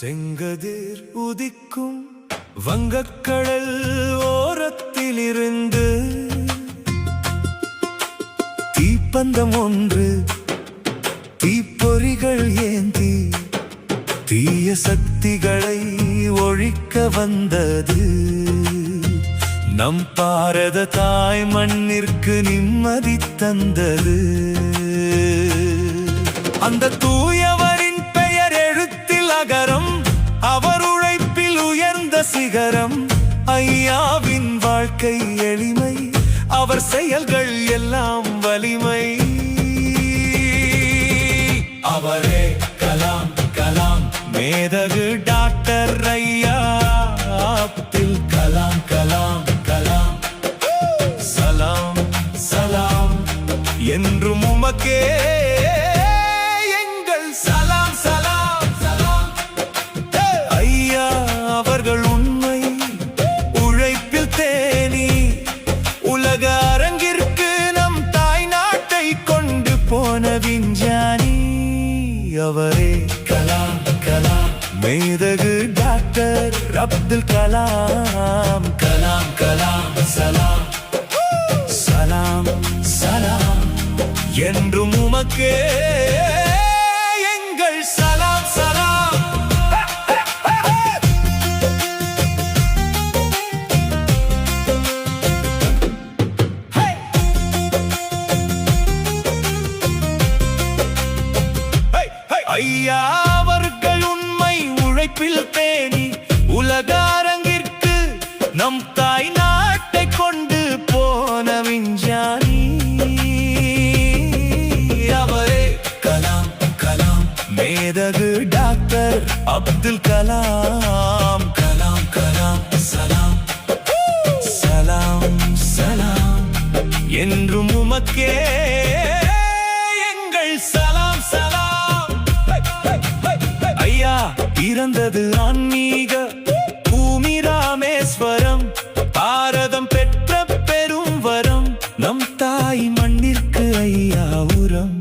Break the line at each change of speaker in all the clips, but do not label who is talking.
செங்கதிர் உதிக்கும் வங்கக்கடல் ஓரத்திலிருந்து தீப்பந்தம் ஒன்று தீப்பொறிகள் ஏந்தி தீய சக்திகளை ஒழிக்க வந்தது. நம் பாரத தாய் மண்ணிற்கு நிம்மதி தந்தது. அந்த தூயவரின் பெயர் எழுத்தில் அகரம், அவர் உழைப்பில் உயர்ந்த சிகரம். ஐயாவின் வாழ்க்கை எளிமை, அவர் செயல்கள் எல்லாம் வலிமை. அவரே கலாம் கலாம், மேதகு டாக்டர் ஐயா அப்துல் கலாம். கலாம் கலாம், சலாம் சலாம் என்றும் உமக்கே எங்கள் சலாம் சலாம் சலாம். ஐயா அவர்கள் உண்மை உழைப்பில் தேனி உலக அரங்கிற்கு நம் தாய் நாட்டை கொண்டு போன விஞ்ஞானி. அவரே கலாம் கலாம், மேதகு டாக்டர் அப்துல் கலாம். கலாம் கலாம், சலாம் சலாம் சலாம் என்றும் உமக்கே எங்கள் சலாம் சலாம். ஐயா அவர்கள் உண்மை உழைப்பில் பேணி உலக அரங்கிற்கு நம் தாய் நாட்டை கொண்டு போன விஞ்ஞானி. அவரே கலாம் கலாம், மேதகு டாக்டர் அப்துல் கலாம். கலாம் கலாம், சலாம் சலாம் சலாம் என்றும் உமக்கே எங்கள் சலாம் சலாம். ஐயா பிறந்தது ஆன்மீக பூமி ராமேஸ்வரம், பாரதம் பெற்ற பெரும் வரம். நம் தாய் மண்ணிற்கு ஐயா உரம்.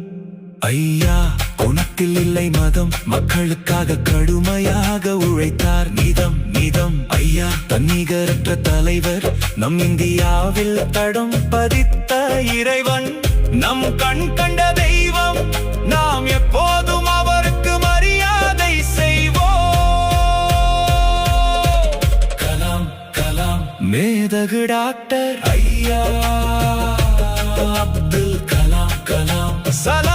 ஐயா குணத்தில் இல்லை மதம், மக்களுக்காக கடுமையாக உழைத்தார் நிதம் நிதம். ஐயா தன்னிகரற்ற தலைவர், நம் இந்தியாவில் தடம் பதித்த இறைவன். நம் கண் கண்ட தெய்வம், நாம் எப்போதும் அவருக்கு மரியாதை செய்வோம். கலாம் கலாம், மேதகு டாக்டர் ஐயா அப்துல் கலாம். கலாம் சலாம்.